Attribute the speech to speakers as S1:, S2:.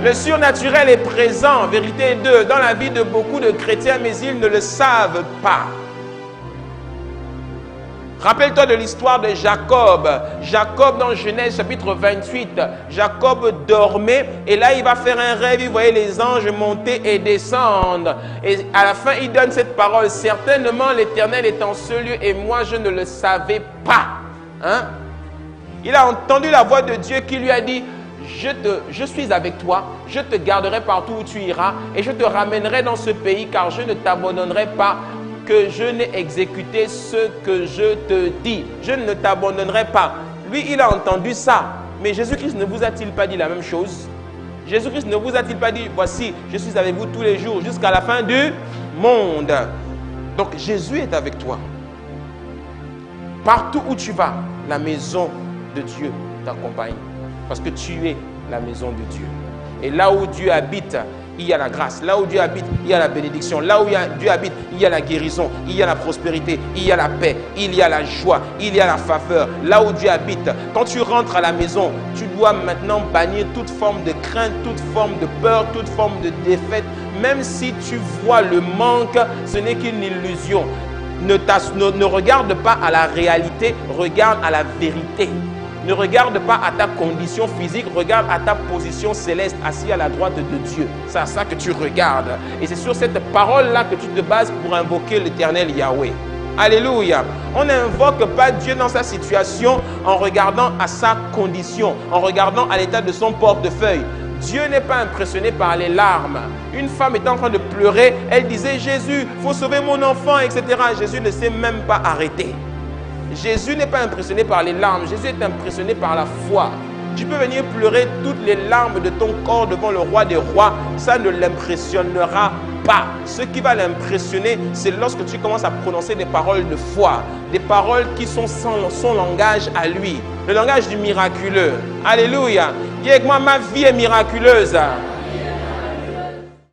S1: Le surnaturel est présent, vérité 2, dans la vie de beaucoup de chrétiens, mais ils ne le savent pas. Rappelle-toi de l'histoire de Jacob. Jacob dans Genèse chapitre 28. Jacob dormait et là il va faire un rêve. Il voyait les anges monter et descendre. Et à la fin il donne cette parole. Certainement l'Éternel est en ce lieu et moi je ne le savais pas. Hein? Il a entendu la voix de Dieu qui lui a dit: je suis avec toi, je te garderai partout où tu iras et je te ramènerai dans ce pays car je ne t'abandonnerai pas, que je n'ai exécuté ce que je te dis. Je ne t'abandonnerai pas. Lui, il a entendu ça. Mais Jésus-Christ ne vous a-t-il pas dit la même chose? Jésus-Christ ne vous a-t-il pas dit: voici, je suis avec vous tous les jours jusqu'à la fin du monde. Donc Jésus est avec toi. Partout où tu vas, la maison de Dieu t'accompagne. Parce que tu es la maison de Dieu. Et là où Dieu habite, il y a la grâce. Là où Dieu habite, il y a la bénédiction. Là où Dieu habite, il y a la guérison, il y a la prospérité, il y a la paix, il y a la joie, il y a la faveur. Là où Dieu habite, quand tu rentres à la maison, tu dois maintenant bannir toute forme de crainte, toute forme de peur, toute forme de défaite. Même si tu vois le manque, ce n'est qu'une illusion. Ne regarde pas à la réalité, regarde à la vérité. Ne regarde pas à ta condition physique, regarde à ta position céleste, assis à la droite de Dieu. C'est à ça que tu regardes. Et c'est sur cette parole-là que tu te bases pour invoquer l'Éternel Yahweh. Alléluia. On n'invoque pas Dieu dans sa situation en regardant à sa condition, en regardant à l'état de son portefeuille. Dieu n'est pas impressionné par les larmes. Une femme était en train de pleurer, elle disait: Jésus, il faut sauver mon enfant, etc. Jésus ne s'est même pas arrêté. Jésus n'est pas impressionné par les larmes, Jésus est impressionné par la foi. Tu peux venir pleurer toutes les larmes de ton corps devant le roi des rois, ça ne l'impressionnera pas. Ce qui va l'impressionner, c'est lorsque tu commences à prononcer des paroles de foi, des paroles qui sont son langage à lui, le langage du miraculeux. Alléluia. Dis avec moi: ma vie est miraculeuse.